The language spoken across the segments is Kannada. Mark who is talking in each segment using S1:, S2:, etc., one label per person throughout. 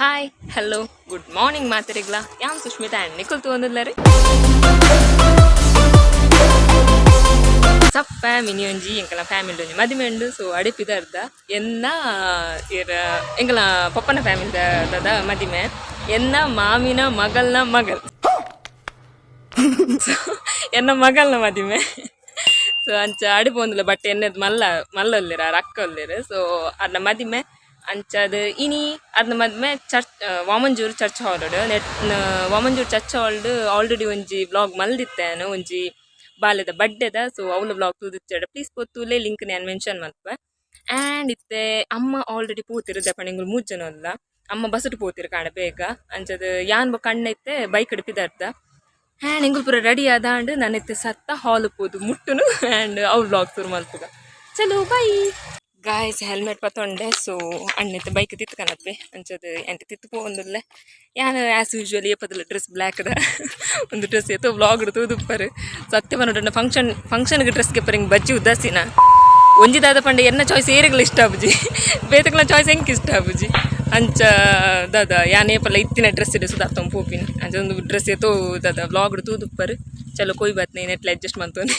S1: ಹಾಯ್ ಹಲೋ ಗುಡ್ ಮಾರ್ನಿಂಗ್ ಮಾತಾರಿಗ್ಲಾ ಯಾನ್ ಸುಷ್ಮಿತಾ ಆ್ಯಂಡ್ ನಿಖಿಲ್ ತಗೊಂಡಿಲ್ಲರಿ ಸಪ್ಪ ಮಿನಿ ಒಂಜಿ ಎಂಕಲ ಫ್ಯಾಮಿಲಿ ಒಂಜಿ ಮದುವೆ ಉಂಡು ಸೊ ಅಡಿಪಿದರ್ದ ಎನ್ನ ಇರ ಎಂಕಲ ಪಪ್ಪನ ಫ್ಯಾಮಿಲಿ ದಾದ ಮದಿಮೆ ಎನ್ನ ಮಾಮಿನ ಮಗಲ್ನ ಮಗಲ್ ಸೊ ಎನ್ನ ಮಗಲ್ನ ಮದಿಮೆ ಸೊ ಅಂಚ ಅಡಿಪೊಂದುಲ ಬಟ್ ಎನ್ನದು ಮಲ್ಲೊಲ್ಲಿರ ಅಕ್ಕ ಒಲ್ಲಿರು ಸೊ ಅದನ್ನ ಮದಿಮೆ ಅಂಚದು ಇನಿ ಅದನ್ನ ಮದ್ಮೆ ಚರ್ಚ್ ವಾಮಂಜೂರು ಚರ್ಚ್ ಹಾಲ್ ವಾಮಂಜೂರು ಚರ್ಚ್ ಹಾಲ್ ಆಲ್ರೆಡಿ ಒಂಜಿ ಬ್ಲಾಗ್ ಮಲ್ದಿತ್ತೇನು ಒಂಜಿ ಬಾಲ್ಯದ ಬಡ್ಡೆದ ಸೊ ಅವಳ ಬ್ಲಾಗ್ ತೂದಿಚ್ಚಾಡ ಪ್ಲೀಸ್ ಗೊತ್ತೂಲೆ ಲಿಂಕ್ ನಾನು ಮೆನ್ಷನ್ ಮಲ್ಪೆ ಆ್ಯಂಡ್ ಇತ್ತೆ ಅಮ್ಮ ಆಲ್ರೆಡಿ ಪೂತಿರು ದಪಣಿಗಳು 3 ಜನ ಅಲ್ಲ ಅಮ್ಮ ಬಸ್ಸು ಪೂತಿರು ಕಾಣ ಬೇಗ ಅಂಚದು ಯಾನ್ ಕಣ್ಣೈತೆ ಬೈಕ್ ಹಿಡಿಪಿದಾರ್ದ ಆ್ಯಂಡ್ ಎಂಗುಲ್ ಪೂರ ರೆಡಿ ಆದಾಂಡು ನನ್ನೈತೆ ಸತ್ತ ಹಾಲು ಪೋದು ಮುಟ್ಟುನು ಆ್ಯಂಡ್ ಅವ್ಳ ಬ್ಲಾಗ್ ಶುರು ಮಲ್ಪುಗ ಚಲೋ ಬೈ ಗಾಯ್ಸ್ ಹೆಲ್ಮೆಟ್ ಪತ್ತೊಂಡೆ ಸೊ ಅಣ್ಣೈತೆ ಬೈಕ್ ತಿತ್ಕನಪ್ಪೆ ಅಂಚದು ಎಂತ ತಿತ್ತು ಪೋಂದುಲ್ಲೆ ಯಾನು ಆ್ಯಸ್ ಯೂಶ್ವಲಿ ಎಪ್ಪದಲ್ಲ ಡ್ರೆಸ್ ಬ್ಲ್ಯಾಕ್ ಅದ ಒಂದು ಡ್ರೆಸ್ ಎತ್ತೋ ಬ್ಲಾಗ್ ತೂದುಪ್ಪರು ಸತ್ಯ ಬಂದ ಫಂಕ್ಷನ್ಗೆ ಡ್ರೆಸ್ಗೆ ಪರಿಂಗ್ ಬಜ್ಜಿ ಉದಾಸಿನ ಒಂಜಿದಾದ ಪಂಡೆ ಎನ್ನ ಚಾಯ್ಸ್ ಏರಿಗಳು ಇಷ್ಟ ಆಬುಜಿ ಬೇತಗಳ ಚಾಯ್ಸ್ ಹೆಂಗೆ ಇಷ್ಟ ಆಬುಜಿ ಅಂಚ ದಾದ ಯಾನೇಪಲ್ಲ ಇತ್ತಿನ ಡ್ರೆಸ್ ಇಡು ಸುಧಾರ್ತ ಪೋಪಿನ ಅಂಚ ಒಂದು ಡ್ರೆಸ್ ಎತ್ತೋ ದಾದ ಬ್ಲಾಗ್ ತೂದುಪ್ಪರು ಚಲೋ ಕೊಯ್ ಬಾತ್ನೆ ನೆಟ್ಲ ಅಡ್ಜಸ್ಟ್ ಮಾಡ್ತೋನೆ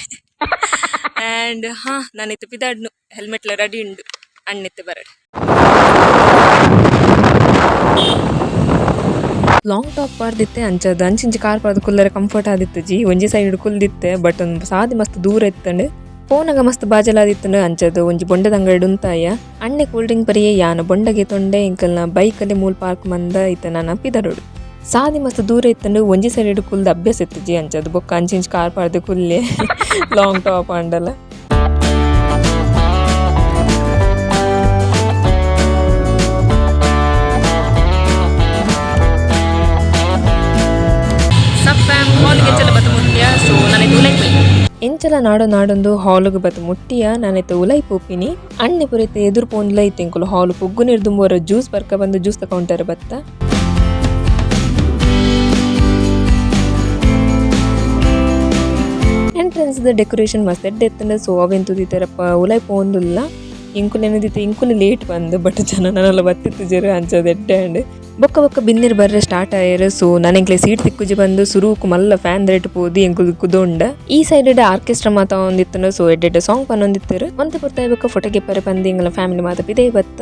S1: ಆ್ಯಂಡ್ ಹಾಂ ನಾನಿತ್ತು ಪಿದಾಡ್ನು ಹೆಲ್ಮೆಟ್ಲ ರೆಡಿ ಉಂಡು ಅಣ್ಣಿತ್ತು ಬರಡು ಲಾಂಗ್ ಟಾಪ್ ಪಾಡ್ದಿತ್ತೆ ಅಂಚದು ಅಂಚಿಂಚಿ ಕಾರ್ ಪಾಡ್ದು ಕುಲ್ಲರೆ ಕಂಫರ್ಟ್ ಆದಿತ್ತು ಜಿ ಒಂಜಿ ಸೈಡ್ ಕುಲ್ದಿತ್ತೆ ಬಟ್ ಒಂದು ಸಾದಿ ಮಸ್ತ್ ದೂರ ಇತ್ತಂಡು ಫೋನಾಗ ಮಸ್ತ್ ಬಾಜಲಾದಿತ್ತಂಡು ಅಂಚದು ಒಂಜಿ ಬೊಂಡದ ಅಂಗಡಿ ಉಂತಾಯ ಅಣ್ಣೆ ಕೂಲ್ ಡ್ರಿಂಕ್ ಪರಿಯೇ ಯಾನ ಬೊಂಡಗೆ ತೊಂಡೆ ಇಂಕಲ್ನ ಬೈಕಲ್ಲಿ ಮೂಲ್ ಪಾರ್ಕ್ ಮಂದ ಇತ್ತ ನಾನು ಪಿದರೋಡು ಸಾದಿ ಮಸ್ತ್ ದೂರ ಇತ್ತಂಡು ಒಂಜಿ ಸೈಡ್ ಕುಲ್ದ ಅಭ್ಯಾಸ ಇತ್ತು ಜಿ ಅಂಚದು ಬೊಕ್ಕ ಅಂಚಿಂಚಿ ಕಾರ್ ಪಾಡ್ದು ಕುಲ್ಲೆ ಲಾಂಗ್ ಟಾಪ್ ಅಂಡಲ್ಲ ಸೊ ನಾನೈತೆ ಉಲೈ ಎಂಚಲ ನಾಡೊಂದು ಹಾಲುಗೆ ಬತ್ತು ಮುಟ್ಟಿಯ ನಾನೈತೆ ಉಲೈ ಪೋಪಿನಿ ಅಣ್ಣೆ ಪುರೈತೆ ಎದುರು ಪೋನ್ಲ ಐತೆ ಇಂಕುಲು ಹಾಲು ಪುಗ್ಗು ನಿರ್ದುಂಬೋರ ಜ್ಯೂಸ್ ಬರ್ಕ ಬಂದು ಜ್ಯೂಸ್ ತಗೊಂಡಾರ ಬತ್ತ ಎಂಟ್ರೆನ್ಸ್ ಡೆಕೋರೇಷನ್ ಮಸ್ತ್ ಎಡ್ಡೆ ಸೊ ಅವೆಂತು ದಿತ್ತಾರಪ್ಪ ಉಲೈ ಪೋಂದುಲ್ಲ ಇಂಕುಲು ಏನದಿತ್ತು ಇಂಕುಲು ಲೇಟ್ ಬಂದು ಬಟ್ ಜನ ನನ್ನೆಲ್ಲ ಬತ್ತಿತ್ತು ಜರ ಅಂಚದು ಎಡ್ಡೆ ಅಂಡ್ ಬೊಕ್ಕ ಬಿನ್ನಿರ್ ಬರ್ರೆ ಸ್ಟಾರ್ಟ್ ಆಯ್ರು ಸೊ ನನಗೆ ಸೀಟ್ ತಿಕ್ಕುಜಿ ಬಂದು ಸುರುಕು ಮಲ್ಲ ಫ್ಯಾನ್ ರೇಟ್ ಪೋದಿ ಎಂಕುಲು ಕುದೊಂಡ ಈ ಸೈಡ್ ಆರ್ಕೆಸ್ಟ್ರಾ ಮಾತ ಒಂದಿತ್ತನ ಸೊ ಎಡ್ಡೆ ಸಾಂಗ್ ಪನ್ನೊಂದಿತ್ತರು ಒಂತೆ ಬರ್ತಾಯ್ಬೇಕ ಫೋಟೋಗೆ ಪರೆ ಬಂದು ಎಂಗಲ ಫ್ಯಾಮಿಲಿ ಮಾತ ಪಿದೇ ಬತ್ತ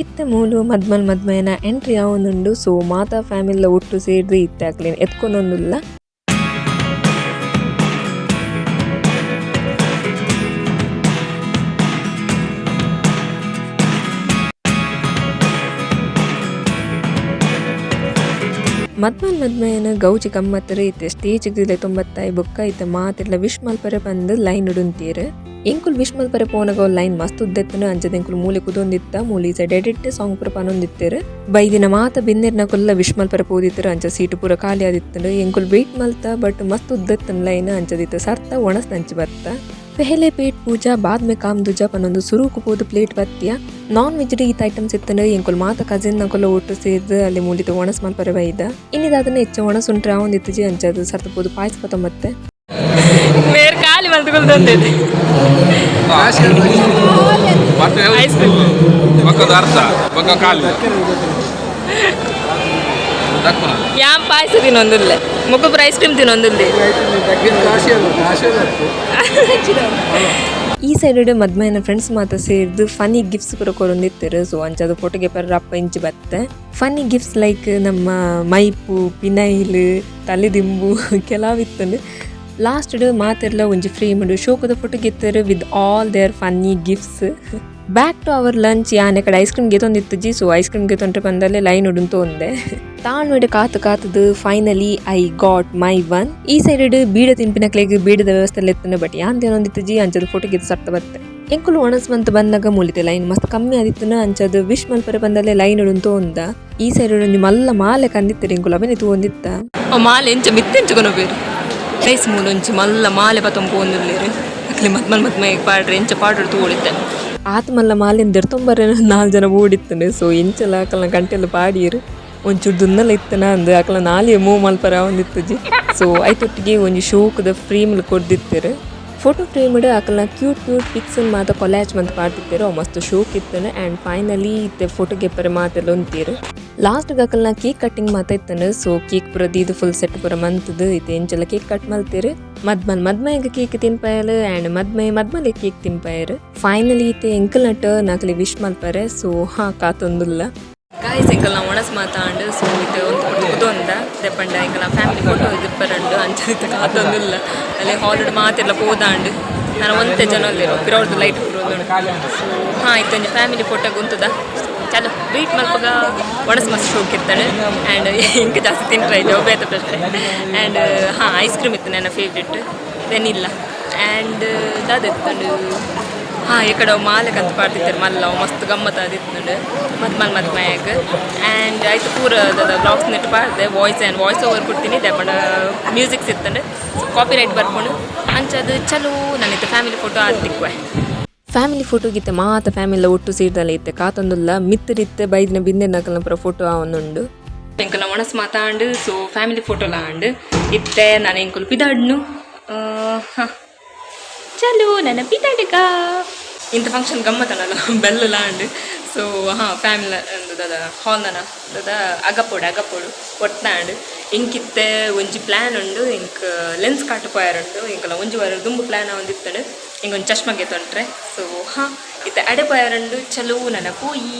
S1: ಇತ್ತೆ ಮೂಲು ಮದ್ಮಯನ ಎಂಟ್ರಿ ಯಾವೊಂದುಂಡು ಸೊ ಮಾತಾ ಫ್ಯಾಮಿಲಿ ಒಟ್ಟು ಸೇರಿದು ಇತ್ತೆ ಹಾಕ್ಲೇನು ಎತ್ಕೊಂಡೊಂದುಲ್ಲ ಮದ್ಮಯನ ಗೌಜಿ ಗಮ್ಮತ್ತರು ಇತ್ತೆ ಸ್ಟೇಜ್ಗೆ ತೊಂಬತ್ತಾಯಿ ಬೊಕ್ಕ ಇತ್ತೆ ಮಾತೆಲ್ಲ ವಿಶ್ ಮಲ್ಪರೆ ಬಂದು ಲೈನ್ ಉಡುಂತೀರು ಎಂಕುಲ್ ವಿಶ್ ಮಲ್ಪರೆ ಪೋನಾಗ ಲೈನ್ ಮಸ್ತ್ ಉದ್ದೆತ್ತನು ಅಂಚದ ಎಂಕುಲು ಮೂಲೆ ಕುದೊಂದಿತ್ತ ಮೂಲಿ ಸೈಡ್ ಎಡಿಟ್ ಸಾಂಗ್ ಪುರ ಪನೊಂದಿತ್ತರು ಬೈದಿನ ಮಾತ ಬಿನ್ನಿರ್ನ ಕೊಲ್ಲ ವಿಶ್ ಮಲ್ಪರೆ ಪೋದಿತ್ತರು ಅಂಚ ಸೀಟು ಪೂರ ಖಾಲಿ ಆದಿತ್ತನು ಎಂಕುಲ್ ವೇಟ್ ಮಲ್ತ ಬಟ್ ಮಸ್ತ್ ಉದ್ದೆತ್ತನ ಲೈನ್ ಅಂಚದಿತ್ತು ಸರ್ತ ಒಣಸ್ ನಂಚಿ ಬರ್ತ ಪೆಹಲೆ ಪೇಟ್ ಪೂಜಾ ಬಾದ್ ಮೇ ಕಾಮ್ ದುಜಾ ಪನ್ನೊಂದು ಸುರುಕು ಪೋದು ಪ್ಲೇಟ್ ಬತ್ತಿಯ ನಾನ್ ವೆಜ್ ಈತ ಐಟಮ್ಸ್ ಇತ್ತಂಡು ಎಂಕುಲ್ ಮಾತ ಕಜಿನ್ ನಕೊಲ್ಲ ಒಟ್ಟು ಸೇರ್ದು ಅಲ್ಲಿ ಮೂಲಿತ ಒಣಸ್ ಮಲ್ಪರೆ ಬೈದ ಇನ್ನಿದಾದನ್ನ ಹೆಚ್ಚ ಒಣಸ್ ಉಂಟ್ರೆ ಒಂದಿತ್ತಜಿ ಅಂಚದು ಸರ್ತ ಪೋದು ಪಾಯಸ ಪತ್ತೊಂಬತ್ತೆ ಮೇರ್ ಕಾಲಿ ಮಲ್ತುಕೊಳ್ತಂತೈತಿ ಐಸ್ ಯಾಮ್ ಪಾಯಸ ತಿನ್ನೊಂದಿಲ್ಲ ಮುಖಪುರ ಐಸ್ ಕ್ರೀಮ್ ತಿನ್ನೊಂದಿಲ್ಲ ಈ ಸೈಡ್ ಮದ್ಮಯನ ಫ್ರೆಂಡ್ಸ್ ಮಾತ ಸೇರಿದು ಫನಿ ಗಿಫ್ಟ್ಸ್ ಪೂರ ಕೊರೊಂದಿತ್ತರು ಸೊ ಅಂಚದು ಫೋಟೋಗೆ ಪರ ಅಪ್ಪ ಇಂಚಿ ಬತ್ತೆ ಫನಿ ಗಿಫ್ಟ್ಸ್ ಲೈಕ್ ನಮ್ಮ ಮೈಪು ಪಿನೈಲ್ ತಲೆದಿಂಬು ಕೆಲವಿತ್ತಂದು ಲಾಸ್ಟ್ ಮಾತೆಲ್ಲ ಒಂಜಿ ಫ್ರೇಮ್ ಶೋಕದ ಫೋಟೋಗೆ ಇತ್ತರು with all their funny gifts back to our lunch ಯಾನೆ ಕಡೆ ಐಸ್ ಕ್ರೀಮ್ಗೆ ತೊಂದಿತ್ತು ಜಿ ಸೊ ಐಸ್ ಕ್ರೀಮ್ಗೆ ತೊಂದ್ರೆ ಬಂದಲ್ಲೇ ಲೈನ್ ಉಡುಂತು ಒಂದೆ ತಾಳ್ನೋಡೆ ಕಾತು finally I got my one ಈ ಸೈಡ್ ಬೀಡ ತಿಂಪಿನ ಕ್ಲೇಗೆ ಬೀಡದ ವ್ಯವಸ್ಥೆ ಎತ್ತನೆ ಬಟ್ ಯಾಂದೇನೊಂದಿತ್ತು ಜಿ ಅಂಚದು ಫೋಟೋಗೆ ಸರ್ತ ಬತ್ತೆ ಎಂಕುಲು ಒಣಸ್ ಬಂತು ಬಂದಾಗ ಮೂಲಿತೆ ಲೈನ್ ಮಸ್ತ್ ಕಮ್ಮಿ ಆದಿತ್ತು ಅಂಚದು ವಿಶ್ ಮಲ್ಪರೆ ಬಂದಲ್ಲೇ ಲೈನ್ ಉಡುಂತು ಒಂದ ಈ ಸೈಡ್ ಒಂಜಿ ಮಲ್ಲ ಮಾಲೆ ಕಂದಿತ್ತು ಎಂಕುಲು ಅವೆನಿತು ಒಂದಿತ್ತ ಮಾಲೆ ಎಂಚ ಮಿತ್ತೆಂಚುಕೊನೋ ಬೇರು ರೈಸ್ ಮೂಲೊಂಚಿ ಮಲ್ಲ ಮಾಲೆ ಪತ್ತೊಂದು ಪೋಂದಿರ್ಲೇರು ಅಕ್ಲೆ ಮದ್ಮಯಗೆ ಪಾಡ್ರೆ ಎಂಚ ಪಾಡ್ರೆ ತೋಳಿದ್ದೆ ಆತ ಮಲ್ಲ ಮಾಲಿಂದ ತೊಂಬರ 4 ಜನ ಓಡಿತ್ತಂಡೆ ಸೊ ಎಂಚಲ ಅಕಲ್ನ ಗಂಟೆಲ್ಲ ಪಾಡಿಯರು ಒಂಚೂರು ದುನ್ನಲ್ಲ ಇತ್ತನ ಅಂದು ಅಕಲ 4 ಮೂವ್ ಮಲ್ಪರ ಒಂದಿತ್ತಜಿ ಸೊ ಐತೊಟ್ಟಿಗೆ ಒಂಜಿ ಶೋಕದ ಫ್ರೇಮ್ಲು ಕೊಡ್ದಿತ್ತರು ಫೋಟೋ ಫ್ರೇಮ್ಡ್ ಅಕಲ್ನ ಕ್ಯೂಟ್ ಪಿಕ್ಸ್ ಮಾತ ಕೊಲಾಜ್ ಮಂತ್ ಪಾಡ್ತಿದ್ದೇರು ಮಸ್ತ್ ಶೋಕ್ ಇತ್ತನು ಆ್ಯಂಡ್ ಫೈನಲಿ ಇತ್ತೆ ಫೋಟೋ ಗೆಪ್ಪರೆ ಮಾತೆಲ್ಲ ಒಂತೀರು ಲಾಸ್ಟ್ ಅಕಲ್ನ ಕೇಕ್ ಕಟ್ಟಿಂಗ್ ಮಾತ ಇತ್ತನು ಸೊ ಕೇಕ್ ಪುರ ದೀದು ಫುಲ್ ಸೆಟ್ ಪುರ ಮಂತದು ಇತ್ತೆ ಎಂಚೆಲ್ಲ ಕೇಕ್ ಕಟ್ ಮಲ್ತೀರು ಮದ್ಮೈಗೆ ಕೇಕ್ ತಿನ್ಪಾಯಲು ಆ್ಯಂಡ್ ಮದ್ಮಲೆ ಕೇಕ್ ತಿನ್ಪಾಯರು ಫೈನಲಿ ಇತ್ತೆ ಎಂಕಲ್ ನಟ ನಾಕಲಿ ವಿಶ್ ಮಲ್ಪಾರೆ ಸೊ ಕಾತೊಂದುಲ್ಲ ಗಾಯ್ಸ್ ಎಂಕಲ್ ನಾವು ಒಣಸ್ ಮಾತಾಂಡು ಸೊ ಇದು ಒಂದು ದೆಪ್ಪಂಡ ಎಂಕಲ್ ಫ್ಯಾಮಿಲಿ ಫೋಟೋ ಇದ್ದಿಪ್ಪರಂಡು ಅಂಚೆ ಕಾತೊಂದುಲ್ಲ ಅಲ್ಲಿ ಹಾಲಿಡ್ ಮಾತೆಲ್ಲ ಹೋದಾಂಡು ನಾನು ಒಂದೇ ಜನ ಅಲ್ಲಿರೋ ಗಿರವ್ರದ್ದು ಲೈಟ್ ಸೊ ಇತ್ತೊಂದು ಫ್ಯಾಮಿಲಿ ಫೋಟೋ ಗುಂತದ ಚಲೋ ವೆಯ್ಟ್ ಮಲ್ಪಗ ಒಣಸ್ ಮಸ್ತ್ ಶೋಕ್ ಇರ್ತಾಳೆ ಆ್ಯಂಡ್ ಇಂಕ ಜಾಸ್ತಿ ತಿಂಟ್ರೆ ಜವಾಬ್ದಾರಿ ಪ್ರಶ್ನೆ ಆ್ಯಂಡ್ ಐಸ್ ಕ್ರೀಮ್ ಇತ್ತು ನನ್ನ ಫೇವ್ರೆಟ್ ವೆನಿಲ್ಲ ಆ್ಯಂಡ್ ದಾದಿತ್ತಂಡು ಈ ಕಡೆ ಮಾಲೆ ಕಂತು ಪಾಡ್ತಿದ್ದಾರೆ ಮಲ್ಲ ಮಸ್ತ್ ಗಮ್ಮತ್ ಆದಿತ್ತು ಮದ್ಮಯಾಗ ಆ್ಯಂಡ್ ಆಯ್ತು ಪೂರ ಬ್ಲಾಗ್ಸ್ ನೆಟ್ ಪಾಡ್ದೆ ವಾಯ್ಸ್ ಓವರ್ ಕೊಡ್ತೀನಿ ದೆಪ್ಪಂಡ ಮ್ಯೂಸಿಕ್ಸ್ ಇತ್ತಂಡೆ ಕಾಪಿ ರೈಟ್ ಬರ್ಕೊಂಡು ಅಂಚದು ಚಲೋ ನಾನಿತ್ತು ಫ್ಯಾಮಿಲಿ ಫೋಟೋ ಆಡ್ತಿಕ್ವೆ ಫ್ಯಾಮಿಲಿ ಫೋಟೋಗಿತ್ತೆ ಮಾತ ಫ್ಯಾಮಿಲಿ ಒಟ್ಟು ಸೇರಿದಲ್ಲ ಇತ್ತೆ ಕಾತೊಂದುಲ್ಲ ಮಿತ್ತರಿತ್ತೆ ಬೈದಿನ ಬಿಂದೆ ನಕಲ್ನ ಪುರ ಫೋಟೋ ಅವನುಂಡು ಎಂಕಲ್ನ ಮನಸ್ಸು ಮಾತಾಂಡು ಸೊ ಫ್ಯಾಮಿಲಿ ಫೋಟೋಲ ಆಂಡು ಇತ್ತೆ ನಾನು ಎಂಕುಲು ಪಿದಾಡ್ನು ಚಲೋ ನನ್ನ ಪಿತಾಡಿಕ ಇಂಥ ಫಂಕ್ಷನ್ ಗಮ್ಮತ್ತನಲ್ಲ ಬೆಲ್ಲ ಆಂಡ್ ಸೊ ಫ್ಯಾಮಿಲಿ ದಾದ ಹಾಲ್ನ ದಾದ ಅಗಪೋಡು ಒಟ್ಟಾಂಡ್ ಇಂಕಿತ್ತೆ ಒಂಜಿ ಪ್ಲ್ಯಾನ್ ಉಂಡು ಇಂಕ್ ಲೆನ್ಸ್ ಕಾಟುಪಾಯರುಂಡು ಇಂಕಲ ಒಂಜಿ ವಾರ ದುಂಬು ಪ್ಲ್ಯಾನ್ ಒಂದಿತ್ತಂಡು ಇಂಗೊಂದು ಚಶ್ಮಗೆ ತೊಂಟ್ರೆ ಸೊ ಇತ್ತೆ ಅಡೆಪಾಯರುಂಡು ಚಲೋ ನನ್ನ ಪೋಯಿ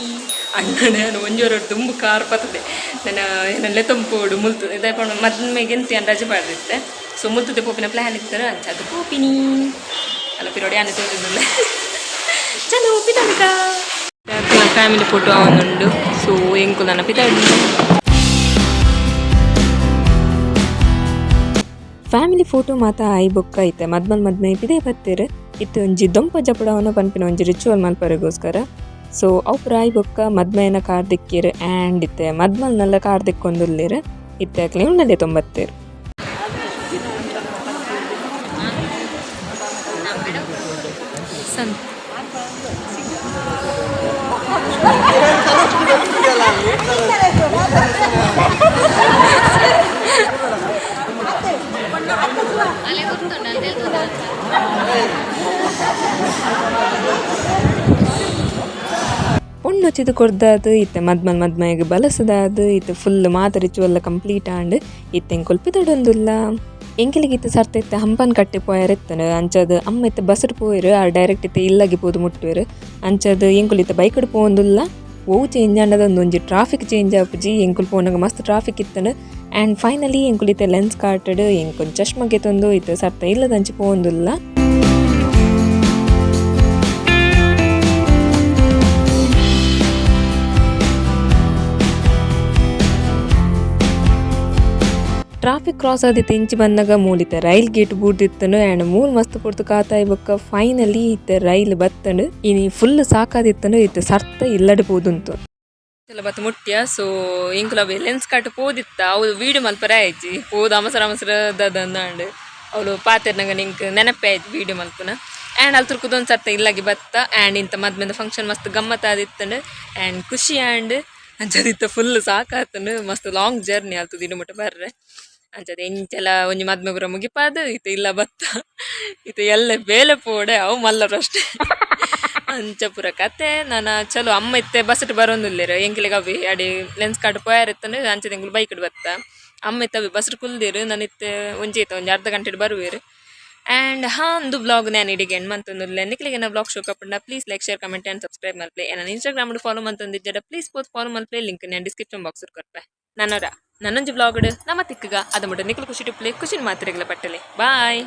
S1: ಅಣ್ಣನ ಒಂಜಿ ವಾರ ದುಂಬು ಕಾರ್ ಪತ್ತದೆ ನನ್ನ ಲೆತಂಪೋಡು ಮುಲ್ತು ಇದಾಯ್ಕೊಂಡು ಮದ್ಮೆಗೆ ಎಂತ ರಜೆ ಪಾಡ್ದಿತ್ತೆ ಸೊ ಮುತ್ತುತ್ತೆ ಪೋಪಿನ ಪ್ಲ್ಯಾನ್ ಇತ್ತು ಅಂಚ ಅದು ಪೋಪಿನಿ ಅಲ್ಲ ಪಿರೋಡಿ ಅನ್ನ ತೋರಿದಿಲ್ಲ ಚಲೋ ಪಿತಾಡಿಕ ಫ್ಯಾಮಿಲಿ ಫೋಟೋ ಅವನುಂಡು ಸೊ ಎಂಕು ನನ್ನ ಪಿತಾಡಿ ಫ್ಯಾಮಿಲಿ ಫೋಟೋ ಮಾತ ಐ ಬೊಕ್ಕ ಐತೆ ಮದ್ಮೆ ಪಿದೇ ಬತ್ತೇರು ಇತ್ತು ಒಂಜಿ ದೊಂಪ ಜಪಡವನ್ನ ಪನ್ಪಿನ ಒಂಜಿ ರಿಚುವಲ್ ಮಲ್ಪರಿಗೋಸ್ಕರ ಸೊ ಅವ್ರ ಐ ಬೊಕ್ಕ ಮದ್ಮೆಯನ್ನ ಕಾರ್ ದಿಕ್ಕೀರು ಆ್ಯಂಡ್ ಇತ್ತೆ ಮದ್ಮಲ್ನೆಲ್ಲ ಕಾರ್ ದಿಕ್ಕೊಂದುಲ್ಲೇರು ಇತ್ತೆ ಕ್ಲೀವ್ನಲ್ಲೇ ತೊಂಬತ್ತೇರು ಪೊಣ್ಣು ಚಿದು ಕೊಡ್ದಾದು ಇತ್ತೆ ಮದ್ಮೆಗೆ ಬಲಸದಾದು ಇತ್ತೆ ಫುಲ್ ಮಾತ ರಿಚುವಲ್ಲ ಕಂಪ್ಲೀಟ್ ಆಂಡ್ ಇತ್ತೆ ಕೊಲ್ಪಿದಡೊಂದುಲ್ಲ ಎಂಕೆಲಿಗಿತ್ತು ಸರ್ತ ಇತ್ತೆ ಹಂಪನ್ ಕಟ್ಟಿ ಪೋಯರೆತ್ತನು ಅಂಚದು ಅಮ್ಮ ಇತ್ತೆ ಬಸರು ಪೋಯರು ಡೈರೆಕ್ಟ್ ಇತ್ತೆ ಇಲ್ಲಾಗಿ ಪೋದು ಮುಟ್ಟುವರು ಅಂಚದು ಎಂಕುಲಿತ್ತೆ ಬೈಕಡು ಪೋಂದುಲ್ಲ ಓವು ಚೇಂಜ್ ಆಂಡದೊಂದು ಒಂಜಿ ಟ್ರಾಫಿಕ್ ಚೇಂಜ್ ಆಪುಜಿ ಎಂಕುಲು ಪೋನಾಗ ಮಸ್ತ್ ಟ್ರಾಫಿಕ್ ಇತ್ತನು ಆ್ಯಂಡ್ ಫೈನಲಿ ಎಂಕುಲಿತ್ತೆ ಲೆನ್ಸ್ ಕಾಟಡ್ ಎಂಕೊಂದು ಚಶ್ಮಗೆ ತಂದು ಇತ್ತು ಸರ್ತ ಇಲ್ಲದಂಚಿ ಪೋಂದುಲ್ಲ ಟ್ರಾಫಿಕ್ ಕ್ರಾಸ್ ಆದಿತ್ತು ಇಂಚಿ ಬಂದಾಗ ಮೂಲಿತ್ತೆ ರೈಲ್ ಗೇಟ್ ಬೂಡ್ದಿತ್ತನು ಆ್ಯಂಡ್ ಮೂಲ್ ಮಸ್ತ್ ಕೊಡ್ತು ಕಾತಾಯಿ ಬೊಕ್ಕ ಫೈನಲಿ ಇತ್ತೆ ರೈಲ್ ಬತ್ತನು ಇನಿ ಫುಲ್ ಸಾಕಾದಿತ್ತನು ಇತ್ತು ಸರ್ತ ಇಲ್ಲಡೆ ಪೋದುಂತು ಎಲ್ಲ ಬತ್ತು ಮುಟ್ಟ್ಯ ಸೊ ಇಂಕುಲ ಲೆನ್ಸ್ ಕಾಟ್ ಪೋದಿತ್ತ ಅವಳು ವೀಡಿಯೋ ಮಲ್ಪರ ಆಯ್ಜಿ ಪೋದು ಅವಸರ ದಂದಾಂಡ್ ಅವಳು ಪಾತೆರ್ನಾಗ ನಿಂಗೆ ನೆನಪೆ ಆಯ್ತು ವೀಡಿಯೋ ಮಲ್ಪನ ಆ್ಯಂಡ್ ಅಲ್ಲಿ ತುರ್ಕುದೊಂದು ಸರ್ತ ಇಲ್ಲಾಗಿ ಬತ್ತ ಆ್ಯಂಡ್ ಇಂಥ ಮದ್ಮೆದ ಫಂಕ್ಷನ್ ಮಸ್ತ್ ಗಮ್ಮತ್ ಆದಿತ್ತನು ಆ್ಯಂಡ್ ಖುಷಿ ಆ್ಯಂಡ್ ಅಂಚದಿತ್ತ ಫುಲ್ ಸಾಕಾತನು ಮಸ್ತ್ ಲಾಂಗ್ ಜರ್ನಿ ಆಲ್ತದ ಇನ್ನು ಮುಟ್ಟ ಬರ್ರೆ ಅಂಚದ ಎಂಚೆಲ್ಲ ಒಂಜಿ ಮದ್ಮೆ ಪೂರ ಮುಗಿಪಾದು ಇತ್ತು ಇಲ್ಲ ಬತ್ತ ಇತ್ತು ಎಲ್ಲ ಬೇಲೆ ಪೋಡೆ ಅವು ಮಲ್ಲರು ಅಷ್ಟೇ ಅಂಚ ಪೂರ ಕತೆ ನಾನು ಚಲೋ ಅಮ್ಮ ಇತ್ತೆ ಬಸ್ಸಟ್ಟು ಬರೋಂದಿಲ್ಲೇರು ಎಂಕಿಲಿಗೆ ಅವಿ ಅಡಿ ಲೆನ್ಸ್ ಕಾರ್ಡ್ ಪೋಯಾರಿತ್ತಂದ್ರೆ ಅಂಚದ ಎಂಗುಲು ಬೈಕ್ ಬತ್ತ ಅಮ್ಮ ಇತ್ತವಿ ಬಸ್ಸಟ್ಟು ಕುಲ್ದಿರು ನಾನು ಇತ್ತೆ ಒಂಜಿ ಇತ್ತು ಒಂಜಿ ಅರ್ಧ ಗಂಟೆ ಬರುವೇರು ಆ್ಯಂಡ್ ಒಂದು ಬ್ಲಾಗ್ ನಾನು ಇಡಿಗೆ ಎಂಡ್ ಮಂತೊಂದುಲ್ಲೆ ನಿಕ್ಲಿಗೆ ನಾ ಬ್ಲಾಗ್ ಶೋ ಕಪ್ಪಂಡ please like share comment and subscribe ಮಲ್ಪೆ ನಾನು ಇನ್ಸ್ಟಾಗ್ರಾಮ್ ಫಾಲೋ ಮಂತೊಂದಿಜ್ಜಡ ಪ್ಲೀಸ್ ಪೋತ್ ಫಾಲೋ ಮಲ್ಪೆ ಲಿಂಕ್ ನಾನು ಡಿಸ್ಕ್ರಿಪ್ಷನ್ ಬಾಕ್ಸ್ ಕೊಡ್ಪೆ ನನ್ನೊಂಜಿ ಬ್ಲಾಗ್ ನಮ್ಮ ತಿಕ್ಕಗ ಅದು ಮುಟ್ಟ ನಿಕ್ಲು ಖುಷಿ ಟಿಪ್ಲೆ ಖುಷಿನ ಮಾತ್ರೆಗಳ ಪಟ್ಟಲೆ ಬಾಯ್.